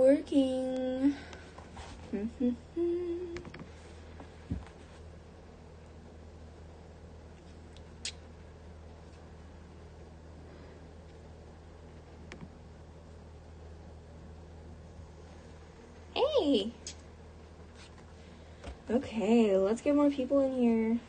working. Hey! Okay, let's get more people in here.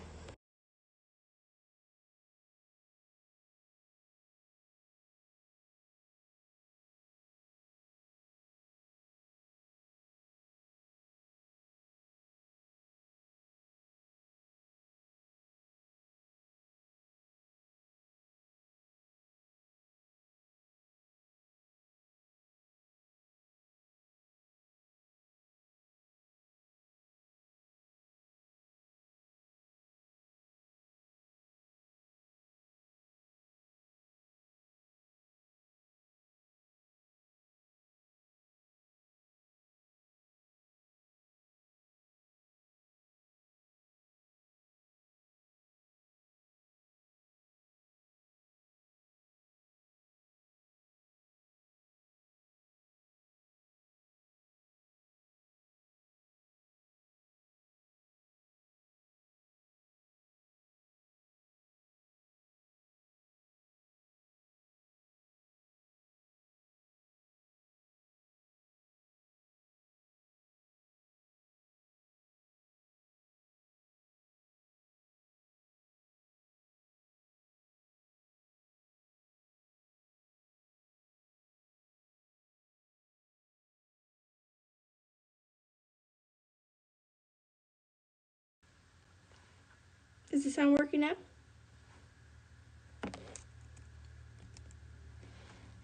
Is the sound working now?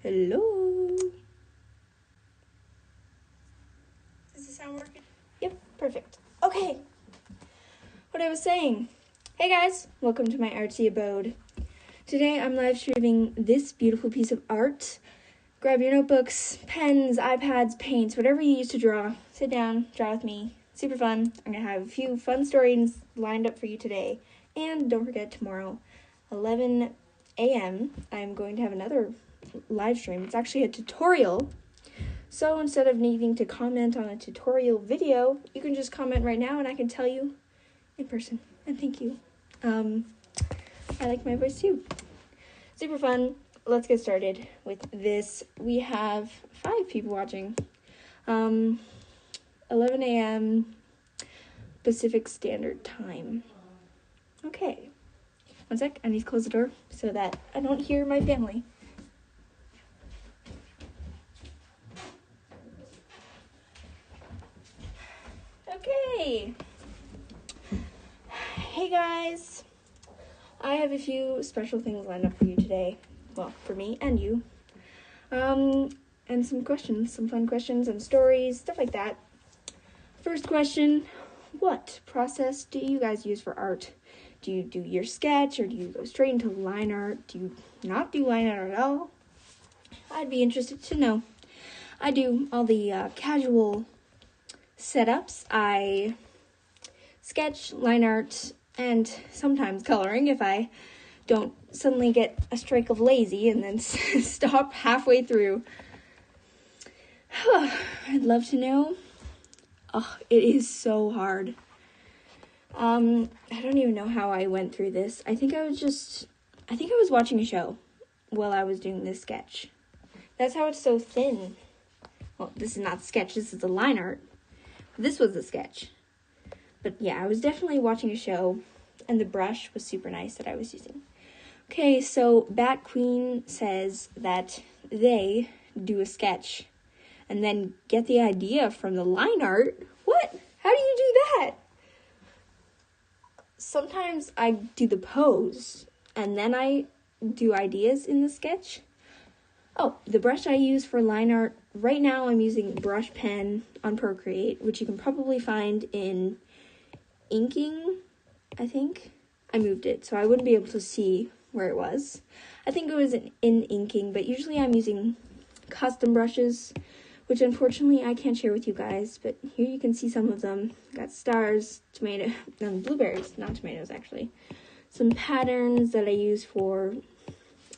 Hello? Is the sound working? Yep, perfect. Okay. What I was saying. Hey guys, welcome to my artsy abode. Today I'm live streaming this beautiful piece of art. Grab your notebooks, pens, iPads, paints, whatever you use to draw. Sit down, draw with me. Super fun. I'm going to have a few fun stories lined up for you today. And don't forget, tomorrow, 11 a.m., I'm going to have another live stream. It's actually a tutorial. So instead of needing to comment on a tutorial video, you can just comment right now and I can tell you in person. And thank you. I like my voice too. Super fun. Let's get started with this. We have 5 people watching. 11 a.m. Pacific Standard Time. Okay. One sec. I need to close the door so that I don't hear my family. Okay. Hey guys. I have a few special things lined up for you today. Well, for me and you. And some questions, some fun questions and stories, stuff like that. First question, what process do you guys use for art? Do you do your sketch or do you go straight into line art? Do you not do line art at all? I'd be interested to know. I do all the casual setups. I sketch, line art, and sometimes coloring if I don't suddenly get a streak of lazy and then stop halfway through. I'd love to know. Oh, it is so hard. I don't even know how I went through this. I think I was watching a show while I was doing this sketch. That's how it's so thin. Well, this is not sketch, this is the line art. This was the sketch. But yeah, I was definitely watching a show, and the brush was super nice that I was using. Okay, so Bat Queen says that they do a sketch and then get the idea from the line art. What? How do you do that? Sometimes I do the pose, and then I do ideas in the sketch. Oh, the brush I use for line art, right now I'm using brush pen on Procreate, which you can probably find in inking, I think. I moved it, so I wouldn't be able to see where it was. I think it was in inking, but usually I'm using custom brushes, which unfortunately I can't share with you guys, but here you can see some of them. Got stars, tomato, blueberries, not tomatoes actually. Some patterns that I use for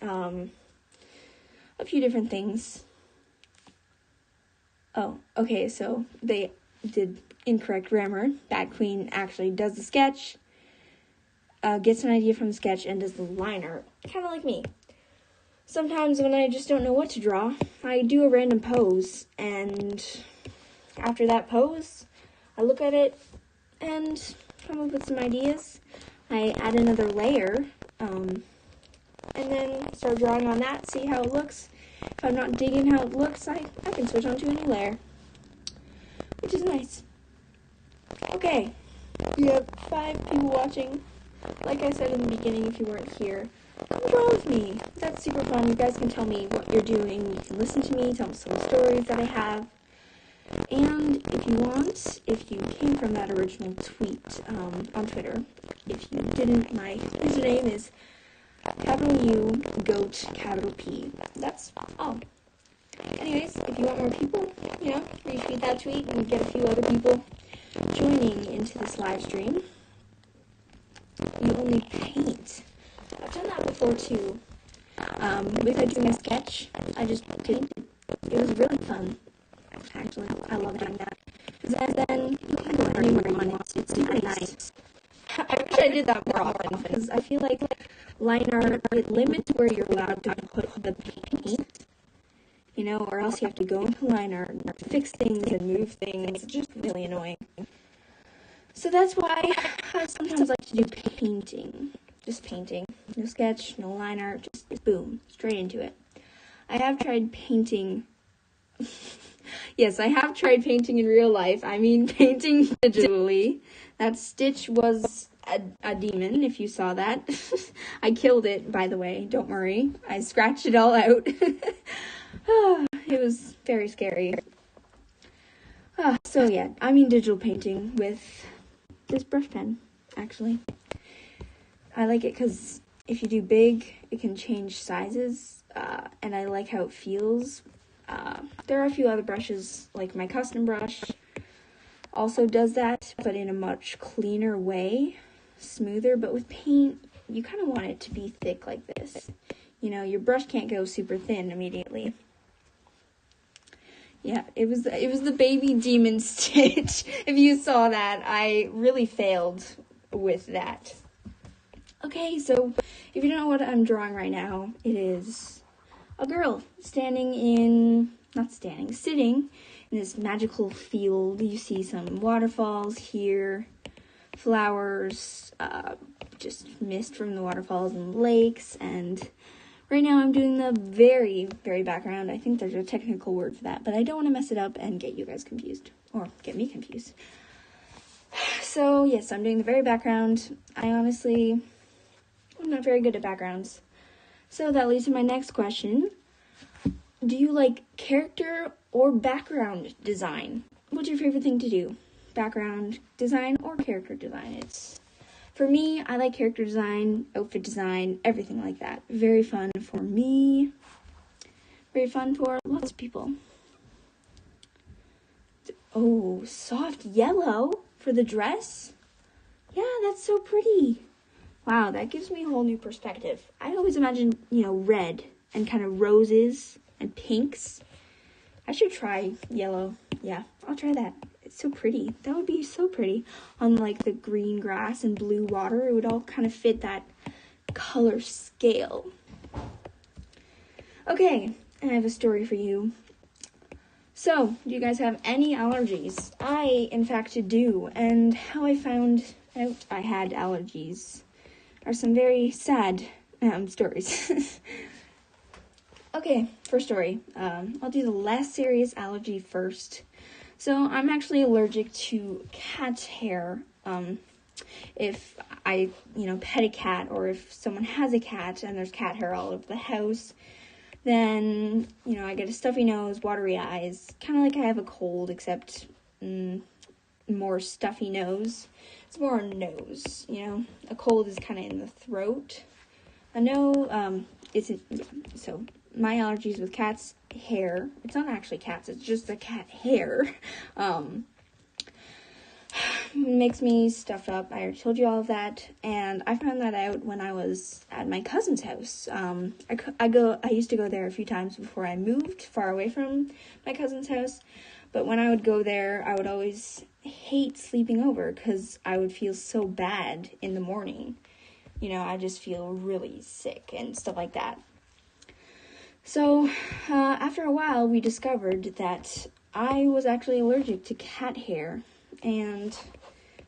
a few different things. Oh, okay, so they did incorrect grammar. Bad Queen actually does the sketch, gets an idea from the sketch, and does the line art. Kind of like me. Sometimes when I just don't know what to draw, I do a random pose, and after that pose, I look at it and come up with some ideas. I add another layer, and then start drawing on that, see how it looks. If I'm not digging how it looks, I can switch on to a new layer, which is nice. Okay, we have 5 people watching. Like I said in the beginning, if you weren't here, come draw with me. That's super fun. You guys can tell me what you're doing. You can listen to me, tell me some stories that I have. And if you want, if you came from that original tweet on Twitter, if you didn't, my username is capital U, goat, capital P. That's all. Anyways, if you want more people, retweet that tweet and get a few other people joining into this live stream. You only paint. I've done that before too. Without doing a sketch, I just painted. It was really fun. Actually, I love doing that. Because then you can go anywhere you want. It's super nice. I wish I did that more often, because I feel like line art, it limits where you're allowed to put the paint, or else you have to go into line art and fix things and move things. It's just really annoying. So that's why I sometimes like to do painting. Just painting. No sketch, no line art, just boom, straight into it. I have tried painting. Yes, I have tried painting in real life. I mean painting digitally. That Stitch was a demon, if you saw that. I killed it, by the way. Don't worry. I scratched it all out. It was very scary. So yeah, I mean digital painting with this brush pen, actually. I like it because if you do big, it can change sizes, and I like how it feels. There are a few other brushes, like my custom brush also does that, but in a much cleaner way, smoother. But with paint, you kind of want it to be thick like this. Your brush can't go super thin immediately. Yeah, it was the baby demon Stitch. If you saw that, I really failed with that. Okay, so if you don't know what I'm drawing right now, it is a girl sitting in this magical field. You see some waterfalls here, flowers, just mist from the waterfalls and lakes, and right now I'm doing the very, very background. I think there's a technical word for that, but I don't want to mess it up and get you guys confused, or get me confused. So yes, I'm doing the very background. I'm not very good at backgrounds. So that leads to my next question. Do you like character or background design? What's your favorite thing to do? Background design or character design? For me, I like character design, outfit design, everything like that. Very fun for me. Very fun for lots of people. Oh, soft yellow for the dress? Yeah, that's so pretty. Wow, that gives me a whole new perspective. I always imagined, red and kind of roses and pinks. I should try yellow. Yeah, I'll try that. It's so pretty. That would be so pretty. On like the green grass and blue water, it would all kind of fit that color scale. Okay, I have a story for you. So, do you guys have any allergies? I, in fact, do. And how I found out I had allergies are some very sad stories. Okay, first story. I'll do the less serious allergy first. So I'm actually allergic to cat hair. If I, pet a cat, or if someone has a cat and there's cat hair all over the house, then, I get a stuffy nose, watery eyes, kind of like I have a cold, except more stuffy nose. It's more a nose, A cold is kind of in the throat. A no, so my allergies with cats' hair, it's not actually cats, it's just the cat hair, makes me stuffed up. I already told you all of that, and I found that out when I was at my cousin's house. I used to go there a few times before I moved far away from my cousin's house, But when I would go there, I would always hate sleeping over because I would feel so bad in the morning. I just feel really sick and stuff like that. So after a while, we discovered that I was actually allergic to cat hair, and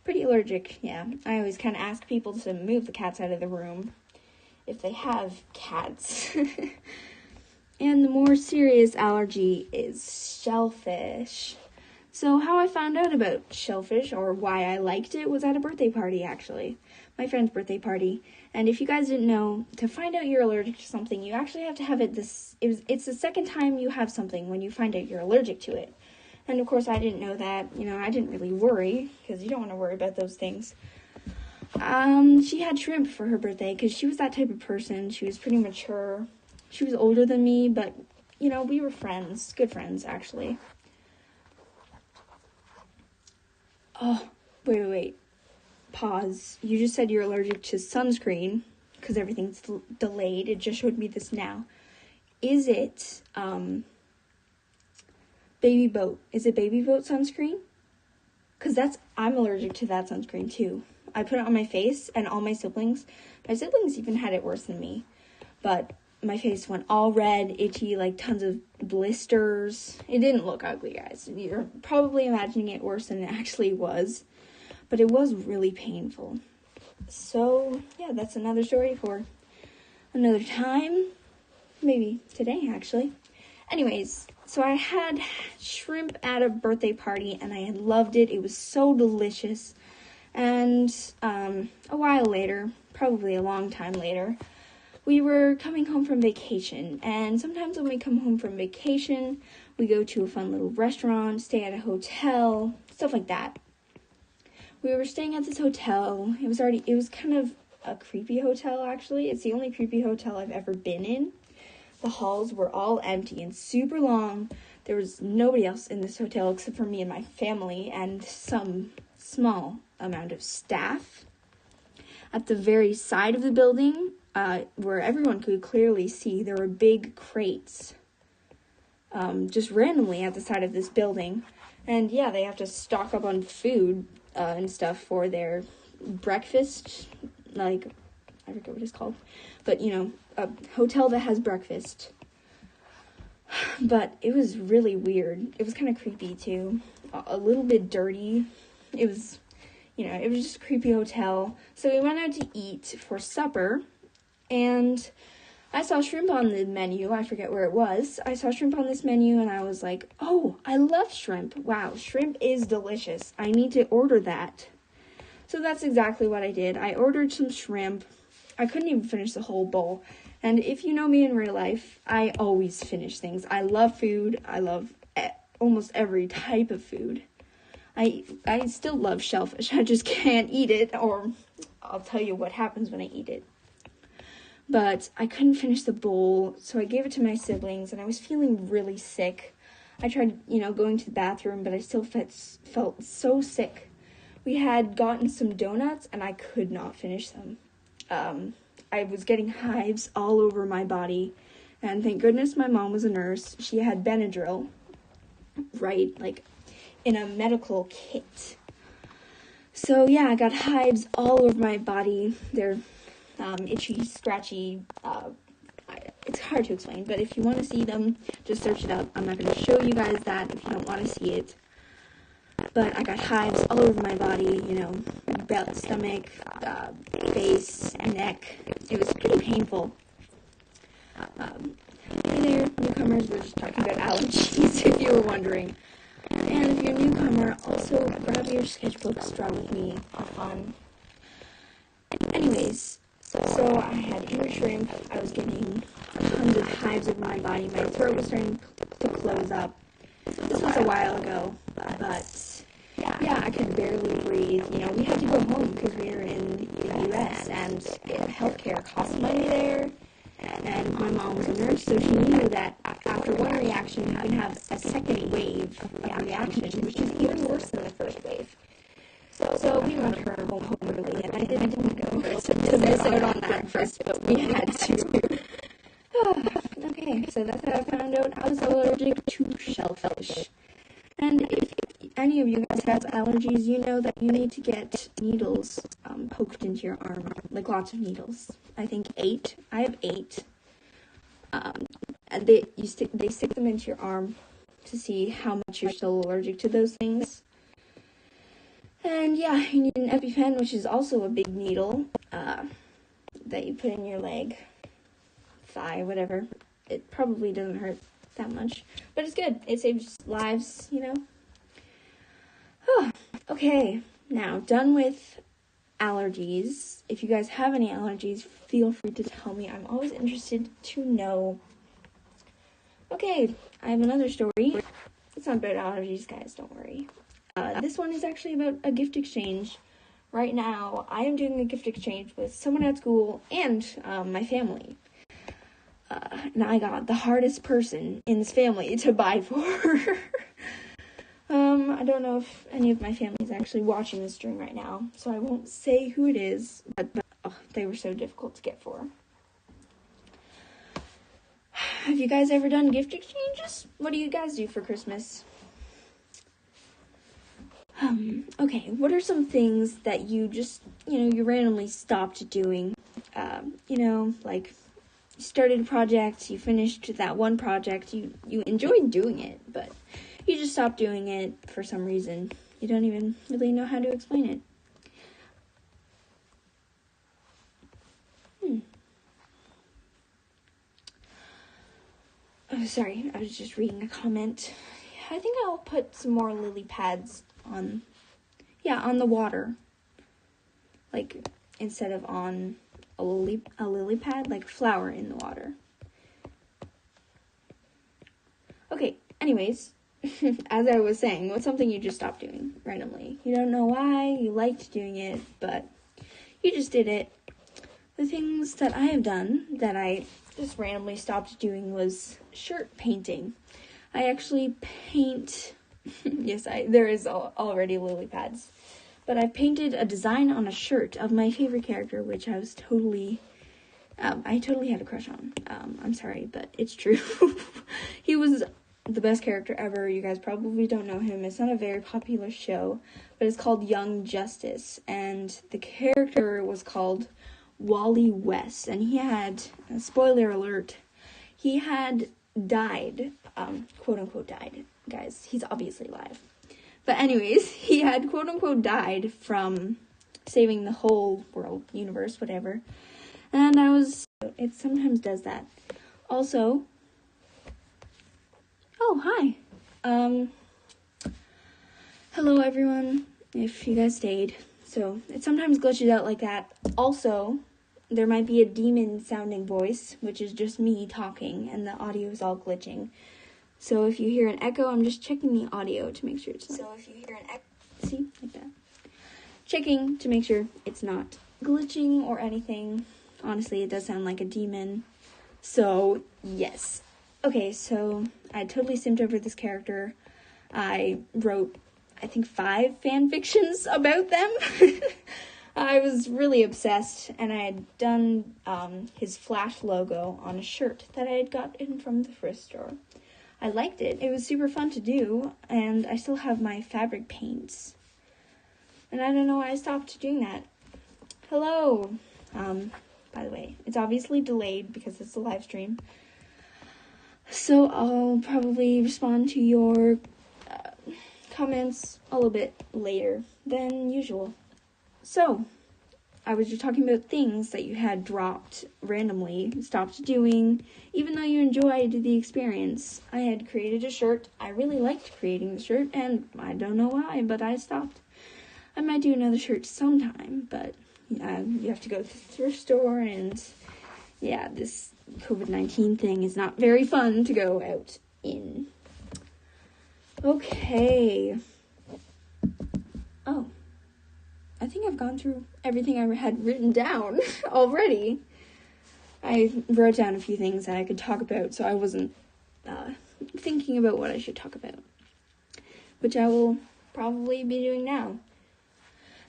pretty allergic, yeah. I always kind of ask people to move the cats out of the room if they have cats. And the more serious allergy is shellfish. So how I found out about shellfish, or why I liked it, was at a birthday party, actually. My friend's birthday party. And if you guys didn't know, to find out you're allergic to something, you actually have to have it it's the second time you have something when you find out you're allergic to it. And of course I didn't know that. I didn't really worry, because you don't want to worry about those things. She had shrimp for her birthday, because she was that type of person. She was pretty mature. She was older than me, but, we were friends. Good friends, actually. Oh, wait. Pause. You just said you're allergic to sunscreen, because everything's delayed. It just showed me this now. Is it, Baby Boat? Is it Baby Boat sunscreen? Because I'm allergic to that sunscreen, too. I put it on my face, and all my siblings even had it worse than me. But my face went all red, itchy, like tons of blisters. It didn't look ugly, guys. You're probably imagining it worse than it actually was. But it was really painful. So, yeah, that's another story for another time. Maybe today, actually. Anyways, so I had shrimp at a birthday party, and I had loved it. It was so delicious. And a while later, probably a long time later, we were coming home from vacation. And sometimes when we come home from vacation, we go to a fun little restaurant, stay at a hotel, stuff like that. We were staying at this hotel. It was kind of a creepy hotel, actually. It's the only creepy hotel I've ever been in. The halls were all empty and super long. There was nobody else in this hotel except for me and my family and some small amount of staff. At the very side of the building, where everyone could clearly see, there were big crates just randomly at the side of this building. And yeah, they have to stock up on food and stuff for their breakfast, like, I forget what it's called, but, a hotel that has breakfast. But it was really weird. It was kind of creepy, too. A little bit dirty. It was just a creepy hotel. So we went out to eat for supper, and I saw shrimp on the menu. I forget where it was. I saw shrimp on this menu, and I was like, oh, I love shrimp. Wow, shrimp is delicious. I need to order that. So that's exactly what I did. I ordered some shrimp. I couldn't even finish the whole bowl. And if you know me in real life, I always finish things. I love food. I love almost every type of food. I still love shellfish. I just can't eat it, or I'll tell you what happens when I eat it. But I couldn't finish the bowl, so I gave it to my siblings, and I was feeling really sick. I tried, going to the bathroom, but I still felt so sick. We had gotten some donuts, and I could not finish them. I was getting hives all over my body, and thank goodness my mom was a nurse. She had Benadryl, right, like in a medical kit. So yeah, I got hives all over my body. They're itchy, scratchy. It's hard to explain, but if you want to see them, just search it up. I'm not going to show you guys that if you don't want to see it. But I got hives all over my body, belt, stomach, face, neck. It was pretty painful. Hey there, newcomers, we're just talking about allergies, if you were wondering. And if you're a newcomer, also grab your sketchbooks, draw with me, have fun. Anyways, so I had ear shrimp. I was getting tons of hives over my body. My throat was starting to close up. This was a while ago, but yeah, I could barely breathe. We had to go home because we were in the U.S. and healthcare costs money there. And my mom was a nurse, so she knew that after one reaction, you can have a second wave of reaction, which is even worse than the first wave. So we went her home early, and I didn't go to miss out on that first, but we had to. Okay, so that's how I found out I was allergic to shellfish. And any of you guys have allergies, you know that you need to get needles poked into your arm, like lots of needles. I think 8. I have 8. And they stick them into your arm to see how much you're still allergic to those things. And yeah, you need an EpiPen, which is also a big needle that you put in your leg, thigh, whatever. It probably doesn't hurt that much, but it's good. It saves lives, you know. Oh, okay, now done with allergies. If you guys have any allergies, feel free to tell me. I'm always interested to know. Okay, I have another story. It's not about allergies, guys, don't worry. This one is actually about a gift exchange. Right now, I am doing a gift exchange with someone at school and my family. And I got the hardest person in this family to buy for. I don't know if any of my family is actually watching this stream right now, so I won't say who it is, but they were so difficult to get for. Have you guys ever done gift exchanges? What do you guys do for Christmas? Okay, what are some things that you just, you randomly stopped doing? Like you started a project, you finished that one project, you enjoyed doing it, but you just stopped doing it for some reason. You don't even really know how to explain it. Oh, sorry, I was just reading a comment. I think I'll put some more lily pads on the water. Like, instead of on a lily pad, like flower in the water. Okay, anyways, as I was saying, what's something you just stopped doing randomly? You don't know why, you liked doing it, but you just did it. The things that I have done that I just randomly stopped doing was shirt painting. I actually paint, there is already lily pads, but I painted a design on a shirt of my favorite character, which I was I totally had a crush on. I'm sorry, but it's true. He was the best character ever. You guys probably don't know him. It's not a very popular show, but it's called Young Justice, and the character was called Wally West, and he had, spoiler alert, he had died, quote unquote died, guys, he's obviously alive, but anyways, he had quote unquote died from saving the whole world, universe, whatever, and it sometimes does that. Also, oh, hi, hello everyone, if you guys stayed. So, it sometimes glitches out like that. Also, there might be a demon-sounding voice, which is just me talking, and the audio is all glitching. So, if you hear an echo, I'm just checking the audio to make sure it's not... So, if you hear an echo... See? Like that. Checking to make sure it's not glitching or anything. Honestly, it does sound like a demon. So, yes. Okay, so, I totally simped over this character. I wrote, I think, 5 fan fictions about them. I was really obsessed, and I had done his Flash logo on a shirt that I had gotten from the thrift store. I liked it. It was super fun to do, and I still have my fabric paints. And I don't know why I stopped doing that. Hello. By the way, it's obviously delayed because it's a live stream. So I'll probably respond to your comments a little bit later than usual. So, I was just talking about things that you had dropped randomly, stopped doing, even though you enjoyed the experience. I had created a shirt. I really liked creating the shirt, and I don't know why, but I stopped. I might do another shirt sometime, but you have to go to the thrift store, and yeah, this COVID-19 thing is not very fun to go out in. Okay. Oh. I think I've gone through everything I had written down already. I wrote down a few things that I could talk about, so I wasn't thinking about what I should talk about, which I will probably be doing now.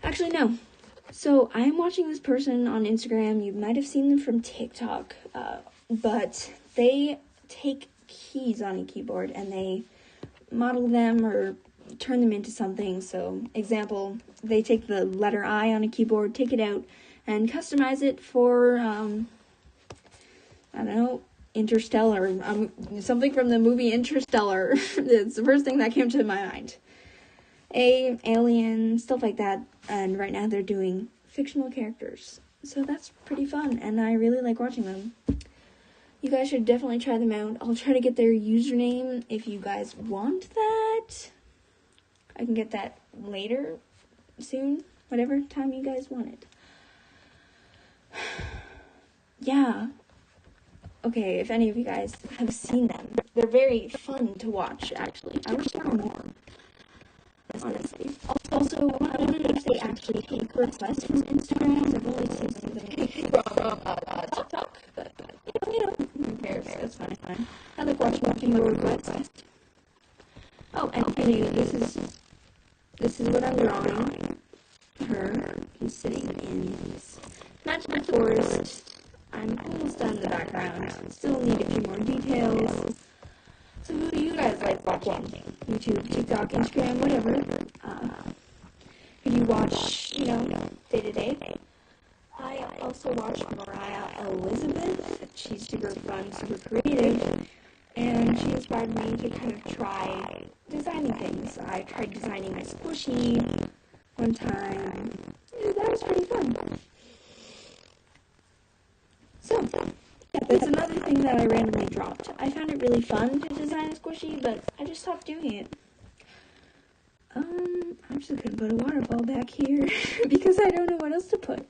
Actually, no. So, I am watching this person on Instagram. You might have seen them from TikTok, but they take keys on a keyboard and they model them or turn them into something. So, example, they take the letter I on a keyboard, take it out, and customize it for, I don't know, Interstellar. Something from the movie Interstellar. It's the first thing that came to my mind. Alien, stuff like that. And right now they're doing fictional characters. So that's pretty fun, and I really like watching them. You guys should definitely try them out. I'll try to get their username if you guys want that. I can get that later, soon, whatever time you guys want it. Yeah. Okay, if any of you guys have seen them, they're very fun to watch, actually. I wish there were more, honestly. Also, I don't know if they actually take requests from Instagram. I've only seen something from TikTok, but who cares? That's fine. I like watching people requests. Oh, and for you, this is what I'm drawing. Her, who's sitting in this magical forest. I'm almost done the background. Still need a few more details. So who do you guys like watching? YouTube, TikTok, Instagram, whatever. Who do you watch, day to day? I also watch Mariah Elizabeth. She's super fun, super creative. And she inspired me to kind of try designing things. I tried designing a squishy one time. Yeah, that was pretty fun. So, yeah, that's another thing that I randomly dropped. I found it really fun to design a squishy, but I just stopped doing it. I'm just gonna put a water ball back here because I don't know what else to put.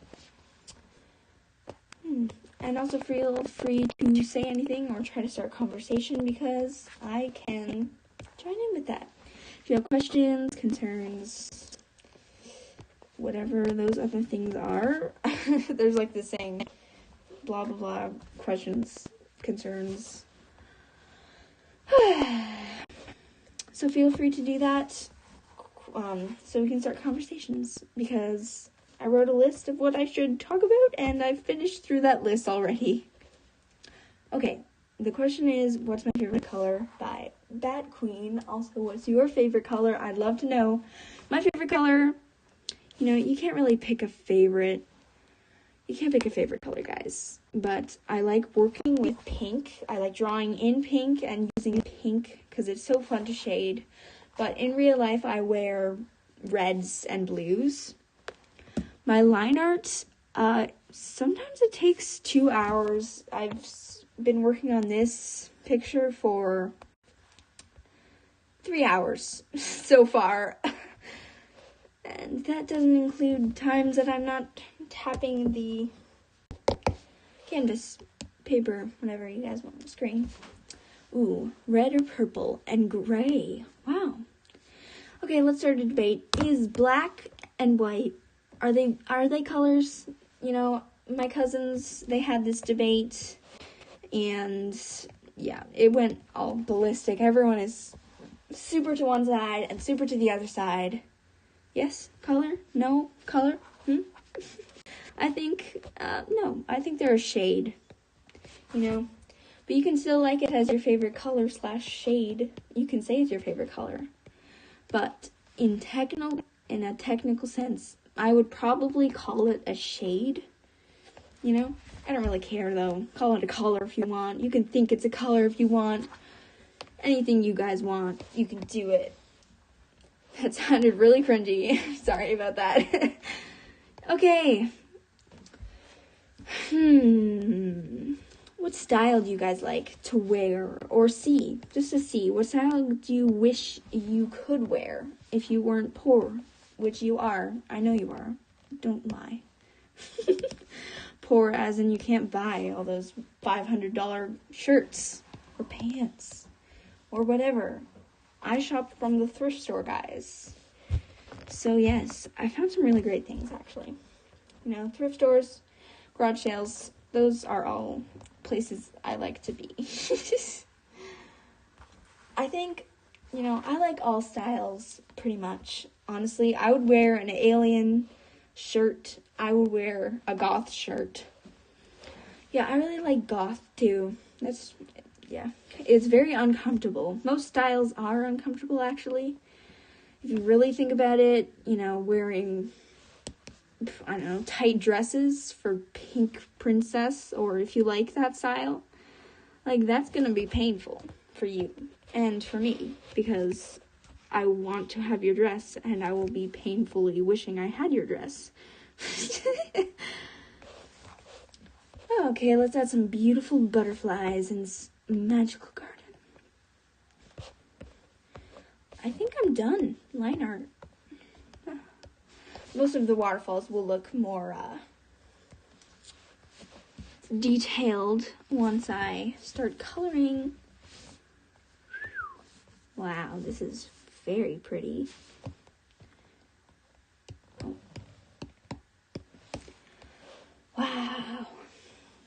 And also feel free to say anything or try to start a conversation because I can join in with that. If you have questions, concerns, whatever those other things are, there's like this saying, blah, blah, blah, questions, concerns. So feel free to do that so we can start conversations because I wrote a list of what I should talk about and I've finished through that list already. Okay, the question is, what's my favorite color by Bat Queen? Also, what's your favorite color? I'd love to know. My favorite color, you can't really pick a favorite. You can't pick a favorite color, guys. But I like working with pink. I like drawing in pink and using pink because it's so fun to shade. But in real life, I wear reds and blues. My line art, sometimes it takes 2 hours. I've been working on this picture for 3 hours so far. And that doesn't include times that I'm not tapping the canvas paper, whatever you guys want on the screen. Ooh, red or purple and gray. Wow. Okay, let's start a debate. Is black and white, are they colors? My cousins, they had this debate and yeah, it went all ballistic. Everyone is super to one side and super to the other side. Yes, color? No, color? I think, no, I think they're a shade, but you can still like it as your favorite color / shade. You can say it's your favorite color, but in a technical sense, I would probably call it a shade, I don't really care though. Call it a color if you want. You can think it's a color if you want. Anything you guys want, you can do it. That sounded really cringy. Sorry about that. Okay. What style do you guys like to wear or see? Just to see. What style do you wish you could wear if you weren't poor? Which you are. I know you are. Don't lie. Poor as in you can't buy all those $500 shirts or pants or whatever. I shop from the thrift store, guys. So yes, I found some really great things actually. Thrift stores, garage sales, those are all places I like to be. I think, I like all styles pretty much. Honestly, I would wear an alien shirt. I would wear a goth shirt. Yeah, I really like goth too. It's very uncomfortable. Most styles are uncomfortable actually. if you really think about it, you know, wearing, I don't know, tight dresses for pink princess, or if you like that style, like, that's gonna be painful for you and for me, because I want to have your dress, and I will be painfully wishing I had your dress. Okay, let's add some beautiful butterflies in this magical garden. I think I'm done. Line art. Most of the waterfalls will look more detailed once I start coloring. Wow, this is very pretty. Wow.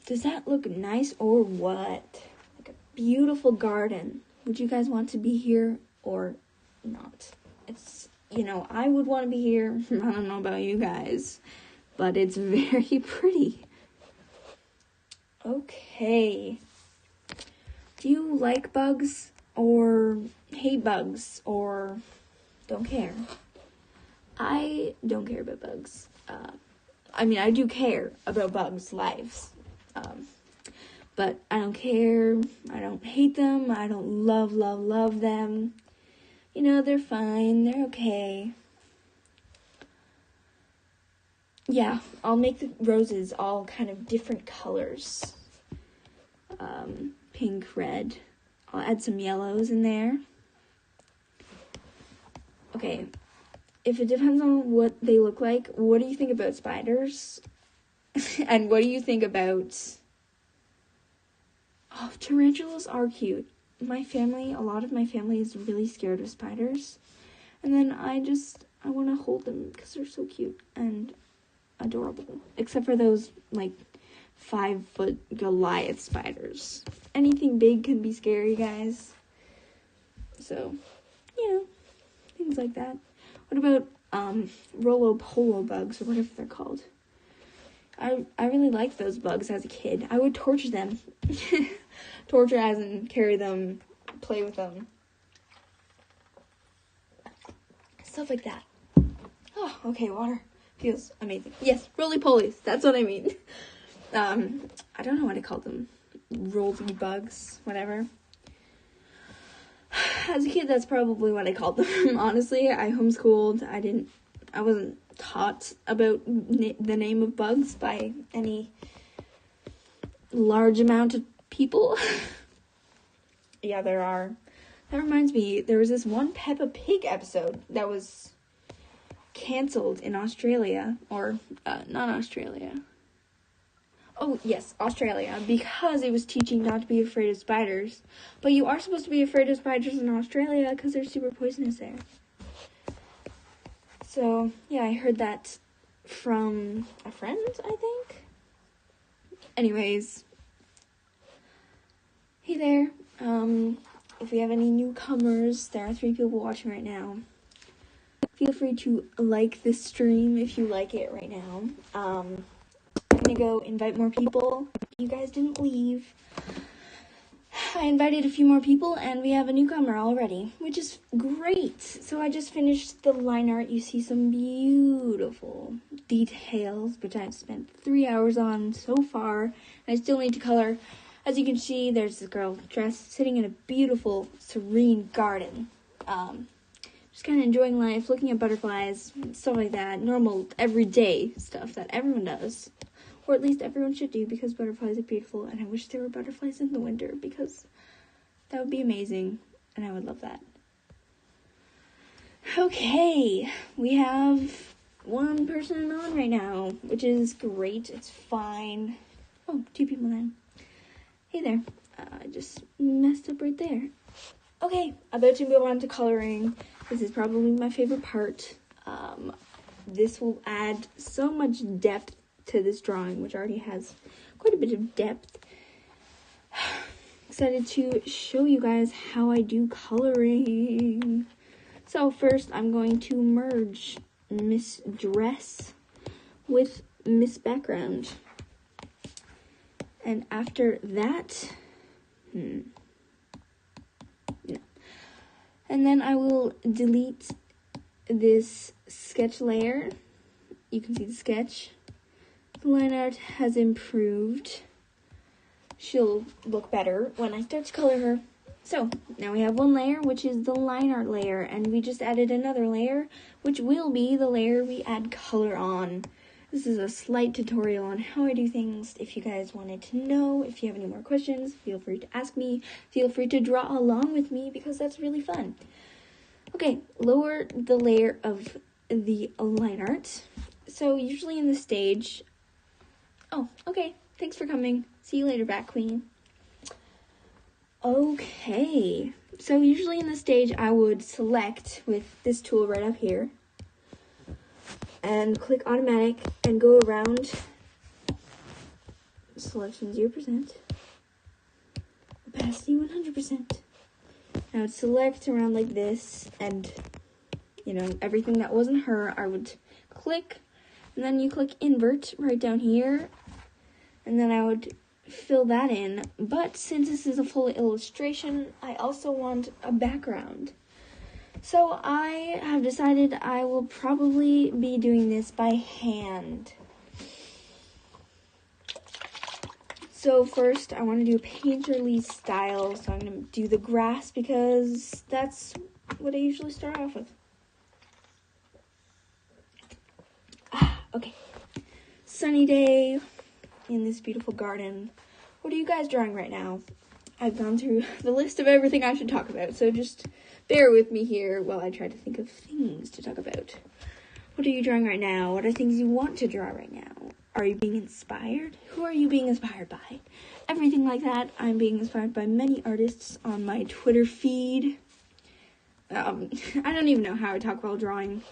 Does that look nice or what? Like a beautiful garden. Would you guys want to be here or not? It's, you know, I would want to be here. I don't know about you guys, but it's very pretty. Okay. Do you like bugs or hate bugs or don't care? I don't care about bugs. I mean, I do care about bugs' lives. But I don't care. I don't hate them. I don't love them. You know, they're fine. They're okay. Yeah, I'll make the roses all kind of different colors. Pink, red. I'll add some yellows in there. Okay, if it depends on what they look like, what do you think about spiders? And what do you think about... Oh, tarantulas are cute. A lot of my family is really scared of spiders. And then I want to hold them because they're so cute and adorable. Except for those, like, 5-foot Goliath spiders. Anything big can be scary, guys. So, you know, things like that. What about Rolo Polo bugs, or whatever they're called? I really liked those bugs as a kid. I would torture them. Torture as in carry them, play with them. Stuff like that. Oh, okay, water. Feels amazing. Yes, roly-polies. That's what I mean. I don't know what I called them. Roly bugs, whatever. As a kid, that's probably what I called them. Honestly, I homeschooled. I wasn't taught about the name of bugs by any large amount of people. Yeah, there are. That reminds me, there was this one Peppa Pig episode that was canceled in Australia, or not Australia. Oh, yes, Australia, because it was teaching not to be afraid of spiders. But you are supposed to be afraid of spiders in Australia because they're super poisonous there. So, yeah, I heard that from a friend, I think. Anyways, hey there. If we have any newcomers, there are 3 people watching right now. Feel free to like this stream if you like it right now. I'm gonna go invite more people. You guys didn't leave. I invited a few more people, and we have a newcomer already, which is great. So I just finished the line art. You see some beautiful details, which I've spent 3 hours on so far. And I still need to color. As you can see, there's this girl dressed, sitting in a beautiful, serene garden. Just kind of enjoying life, looking at butterflies, stuff like that. Normal, everyday stuff that everyone does. Or at least everyone should do, because butterflies are beautiful, and I wish there were butterflies in the winter, because that would be amazing, and I would love that. Okay, we have one person on right now, which is great. It's fine. Oh, 2 people now. Hey there. I just messed up right there. Okay, about to move on to coloring. This is probably my favorite part. This will add so much depth to this drawing, which already has quite a bit of depth. Excited to show you guys how I do coloring. So first, I'm going to merge Miss Dress with Miss Background. And after that, no. And then I will delete this sketch layer. You can see the sketch. The line art has improved. She'll look better when I start to color her. So, now we have one layer, which is the line art layer, and we just added another layer, which will be the layer we add color on. This is a slight tutorial on how I do things. If you guys wanted to know, if you have any more questions, feel free to ask me. Feel free to draw along with me, because that's really fun. Okay, lower the layer of the line art. So, usually in the stage... Oh, okay. Thanks for coming. See you later, Bat Queen. Okay, so usually in the stage I would select with this tool right up here and click automatic and go around selection 0%, opacity 100%. I would select around like this, and everything that wasn't her I would click, and then you click invert right down here, and then I would fill that in. But since this is a full illustration, I also want a background. So I have decided I will probably be doing this by hand. So first I want to do a painterly style, so I'm going to do the grass because that's what I usually start off with. Okay. Sunny day in this beautiful garden. What are you guys drawing right now? I've gone through the list of everything I should talk about, so just bear with me here while I try to think of things to talk about. What are you drawing right now? What are things you want to draw right now? Are you being inspired? Who are you being inspired by? Everything like that. I'm being inspired by many artists on my Twitter feed. I don't even know how I talk while drawing.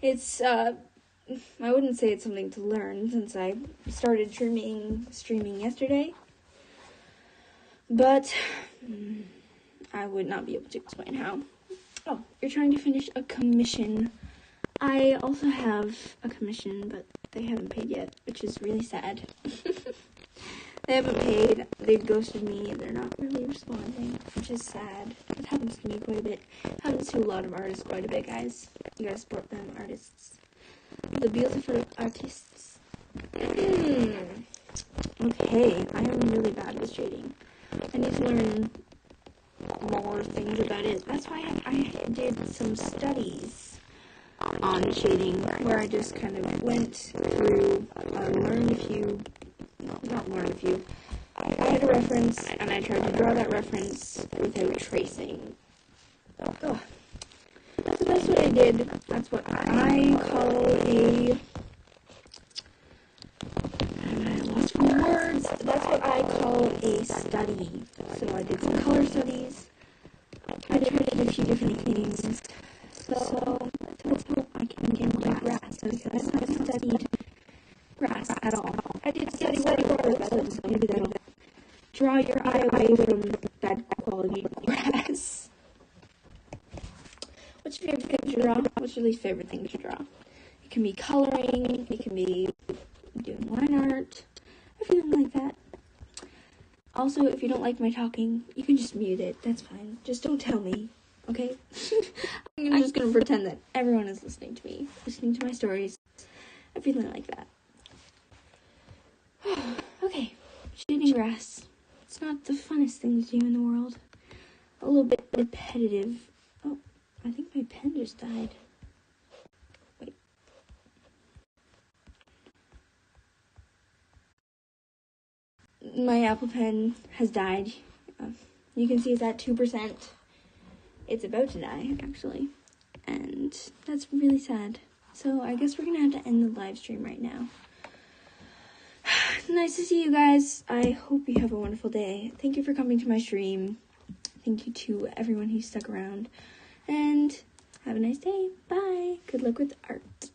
It's, I wouldn't say it's something to learn since I started streaming yesterday. But I would not be able to explain how. Oh, you're trying to finish a commission. I also have a commission, but they haven't paid yet, which is really sad. They haven't paid. They've ghosted me. They're not really responding, which is sad. It happens to me quite a bit. It happens to a lot of artists quite a bit, guys. You gotta support them, artists. The beautiful artists. Okay, I am really bad with shading. I need to learn more things about it. That's why I did some studies on shading, where I just kind of went through, I had a reference, and I tried to draw that reference without tracing. Oh. So that's what I did. That's what I call That's what I call a study. So I did some color studies. I tried a few different things. So let's hope I can get my grass, because I haven't studied grass at all. I did study watercolor, so maybe that'll draw your eye away from bad quality grass. What's your favorite thing to draw? What's your least favorite thing to draw? It can be coloring, it can be doing line art, everything like that. Also, if you don't like my talking, you can just mute it. That's fine. Just don't tell me, okay? I'm just gonna pretend that everyone is listening to me, listening to my stories, everything like that. Okay, shading grass. It's not the funnest thing to do in the world. A little bit repetitive. Oh, I think my pen just died. Wait. My Apple Pen has died. You can see it's at 2%. It's about to die, actually. And that's really sad. So I guess we're going to have to end the live stream right now. Nice to see you guys. I hope you have a wonderful day. Thank you for coming to my stream. Thank you to everyone who stuck around. And have a nice day. Bye. Good luck with art.